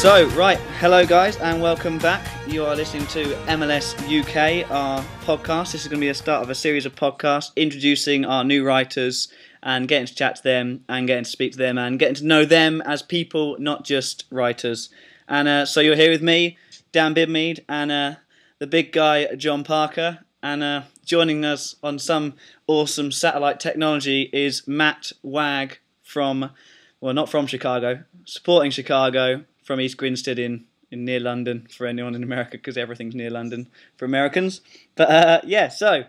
Right, hello guys and welcome back. You are listening to MLS UK, our podcast. This is going to be the start of a series of podcasts introducing our new writers and getting to chat to them and getting to speak to them and getting to know them as people, not just writers. And so you're here with me, Dan Bidmead, and the big guy, John Parker. And joining us on some awesome satellite technology is Matt Wagg from, well, not from Chicago, supporting Chicago, from East Grinstead in near London for anyone in America, because everything's near London for Americans. But yeah, so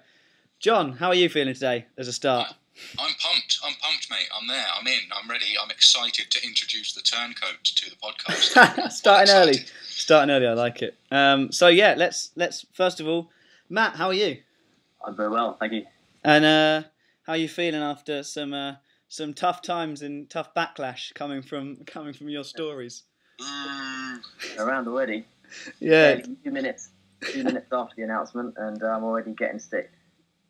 John, how are you feeling today as a start? I'm pumped, mate. I'm there, I'm in, I'm ready, I'm excited to introduce the turncoat to the podcast. Starting early, I like it. So yeah, let's first of all, Matt, how are you? I'm very well, thank you. And how are you feeling after some tough times and tough backlash coming from your stories? Around already. Yeah. A few minutes after the announcement, and I'm already getting sick.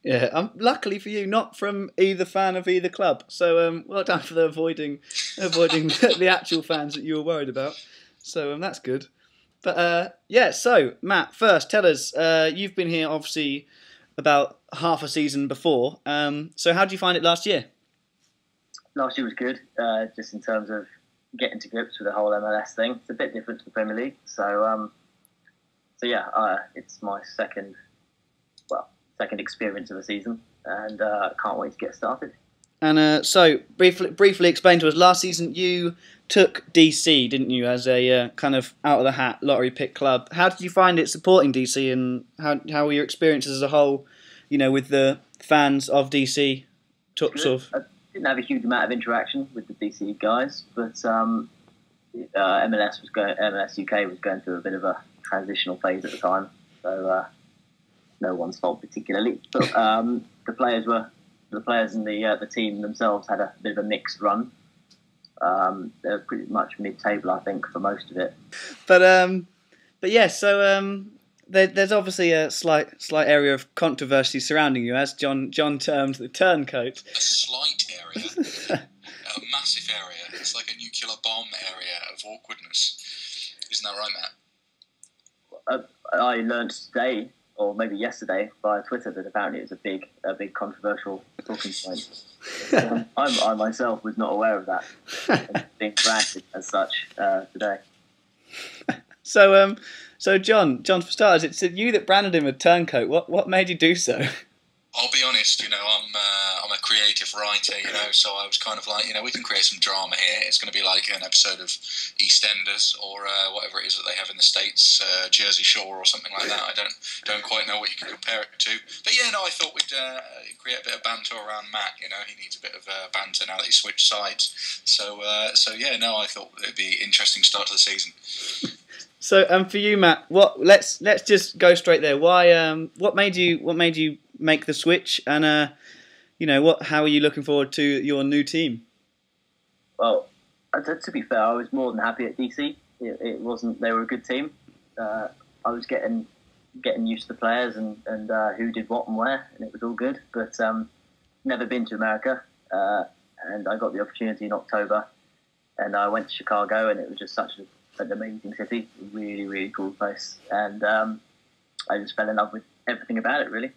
Yeah, luckily for you, not from either fan of either club. So well done for avoiding the actual fans that you were worried about. So that's good. But yeah, so Matt, first tell us, you've been here obviously about half a season before. So how did you find it last year? Last year was good, just in terms of getting to grips with the whole MLS thing. It's a bit different to the Premier League. So yeah, it's my second experience of the season, and I can't wait to get started. And so briefly explain to us, last season you took DC, didn't you, as a kind of out of the hat lottery pick club. How did you find it supporting DC, and how were your experiences as a whole, with the fans of DC? I didn't have a huge amount of interaction with the DC guys, but MLS UK was going through a bit of a transitional phase at the time, so no one's fault particularly. But the players and the team themselves had a bit of a mixed run. They were pretty much mid-table, I think, for most of it. But yeah, so there's obviously a slight area of controversy surrounding you, as John termed the turncoat. A slight area, a massive area. It's like a nuclear bomb area of awkwardness. Isn't that right, Matt? I learned today, or maybe yesterday, via Twitter, that apparently it's a big controversial talking point. I myself was not aware of that. And being branded as such today. So John, for starters, it's you that branded him a turncoat. What made you do so? I'll be honest, I'm a creative writer, so I was kind of like, we can create some drama here. It's going to be like an episode of EastEnders or whatever it is that they have in the States, Jersey Shore or something like that. I don't quite know what you can compare it to. But yeah, no, I thought we'd create a bit of banter around Matt. He needs a bit of banter now that he's switched sides. So yeah, no, I thought it'd be an interesting start to the season. So, for you, Matt, let's just go straight there. Why? What made you make the switch? And how are you looking forward to your new team? Well, to be fair, I was more than happy at DC. It wasn't. They were a good team. I was getting used to the players and who did what and where, and it was all good. But never been to America, and I got the opportunity in October, and I went to Chicago, and it was just such an amazing city, really, really cool place, and I just fell in love with everything about it, really.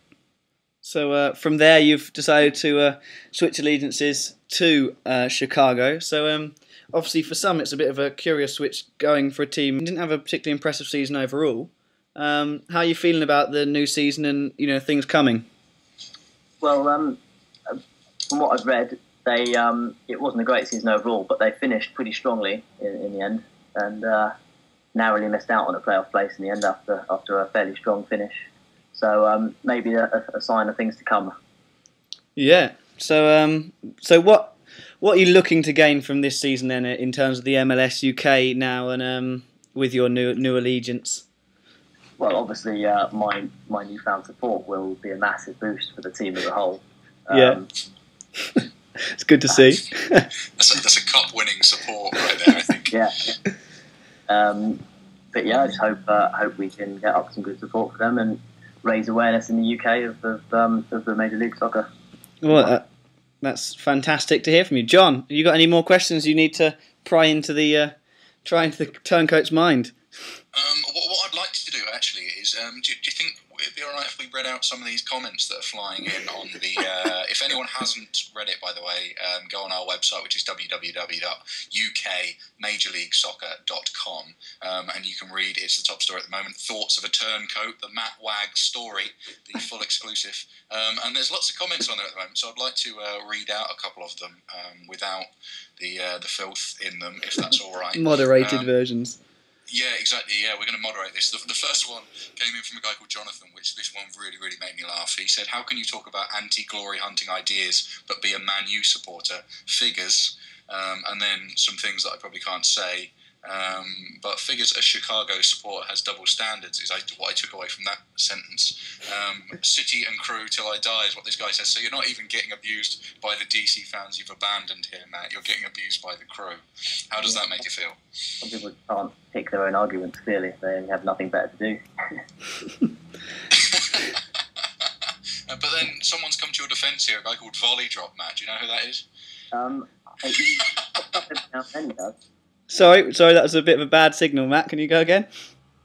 So from there, you've decided to switch allegiances to Chicago. So obviously, for some, it's a bit of a curious switch going for a team. You didn't have a particularly impressive season overall. How are you feeling about the new season and things coming? Well, from what I've read, it wasn't a great season overall, but they finished pretty strongly in the end. And narrowly missed out on a playoff place in the end after a fairly strong finish. So maybe a sign of things to come. Yeah. So what are you looking to gain from this season then, in terms of the MLS UK now and with your new allegiance? Well, obviously my newfound support will be a massive boost for the team as a whole. Yeah. It's good to see. That's a cup-winning support right there, I think. Yeah. But yeah, I just hope we can get up some good support for them and raise awareness in the UK of the Major League Soccer. Well, that's fantastic to hear from you, John. Have you got any more questions you need to pry into the try into the turncoat's mind. What I'd like to do actually is, do you think it'd be all right if we read out some of these comments that are flying in on the? If anyone hasn't read it, by the way, go on our website, which is www.ukmajorleaguesoccer.com, and you can read. It's the top story at the moment. Thoughts of a turncoat, the Matt Wagg story, the full exclusive, and there's lots of comments on there at the moment. So I'd like to read out a couple of them without the filth in them, if that's all right. Moderated versions. Yeah, exactly. Yeah, we're going to moderate this. The first one came in from a guy called Jonathan, which this one really, really made me laugh. He said, "How can you talk about anti-glory hunting ideas but be a Man U supporter? Figures." And then some things that I probably can't say. But figures a Chicago supporter has double standards is what I took away from that sentence. City and crew till I die is what this guy says. So you're not even getting abused by the DC fans you've abandoned here, Matt. You're getting abused by the crew. How does that make you feel? Some people can't pick their own arguments, clearly. They have nothing better to do. But then someone's come to your defence here, a guy called Volley Drop, Matt. Do you know who that is? Sorry, that was a bit of a bad signal, Matt. Can you go again?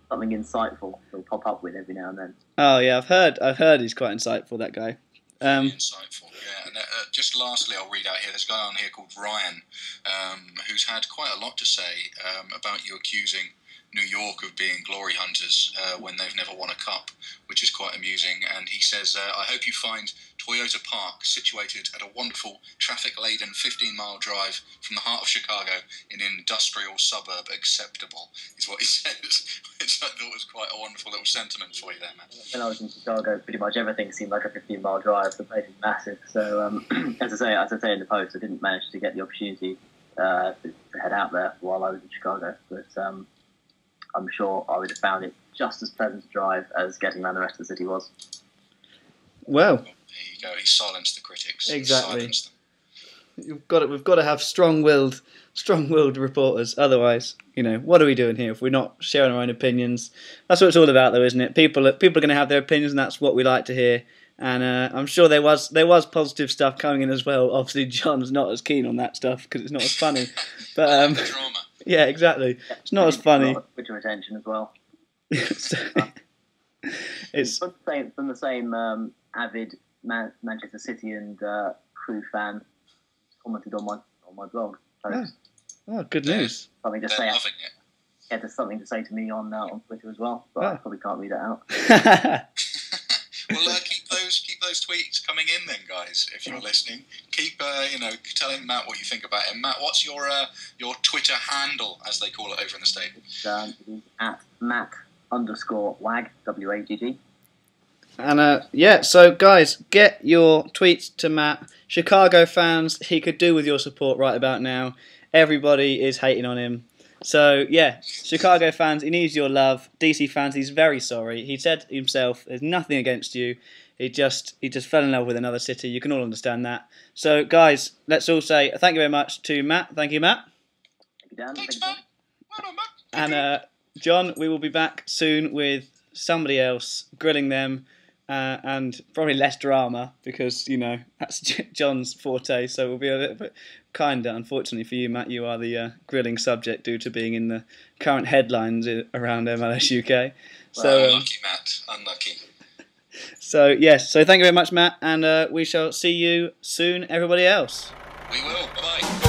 Something insightful he'll pop up with every now and then. Oh yeah, I've heard he's quite insightful, that guy. Insightful, yeah. And just lastly, I'll read out here. There's a guy on here called Ryan, who's had quite a lot to say about you accusing New York of being glory hunters when they've never won a cup, which is quite amusing. And he says, "I hope you find Toyota Park, situated at a wonderful traffic-laden 15-mile drive from the heart of Chicago in an industrial suburb, acceptable," is what he says, which I thought was quite a wonderful little sentiment for you there, man. When I was in Chicago, pretty much everything seemed like a 15-mile drive. The place is massive. So, as I say in the post, I didn't manage to get the opportunity to head out there while I was in Chicago. But I'm sure I would have found it just as pleasant to drive as getting around the rest of the city was. Well, there you go. He silenced the critics. Exactly. Silenced them. We've got to have strong-willed reporters. Otherwise, what are we doing here if we're not sharing our own opinions? That's what it's all about, though, isn't it? People are going to have their opinions, and that's what we like to hear. And I'm sure there was positive stuff coming in as well. Obviously, John's not as keen on that stuff because it's not as funny. But Drama. yeah, exactly. It's not as funny. Twitter attention as well. It's from the same avid Manchester City and crew fan commented on my blog post. Oh, good news. Something to They're say. loving it. Yeah, there's something to say to me on Twitter as well, but I probably can't read it out. Well, keep those tweets coming in then, guys. If you're listening, keep telling Matt what you think about him. Matt, what's your Twitter handle, as they call it over in the States? It is at Matt_Wagg, WAGG. And so guys, get your tweets to Matt. Chicago fans, he could do with your support right about now. Everybody is hating on him. So yeah, Chicago fans, he needs your love. DC fans, he's very sorry. He said himself, there's nothing against you. He just fell in love with another city. You can all understand that. So guys, let's all say thank you very much to Matt. Thank you, Matt. Thank you, Dan. Thanks, Matt. Well done, Matt. And John, we will be back soon with somebody else, grilling them, and probably less drama because that's John's forte. So we'll be a little bit kinder. Unfortunately for you, Matt, you are the grilling subject due to being in the current headlines around MLS UK. So unlucky, Matt. Unlucky. So yes. So thank you very much, Matt, and we shall see you soon, everybody else. We will. Bye bye.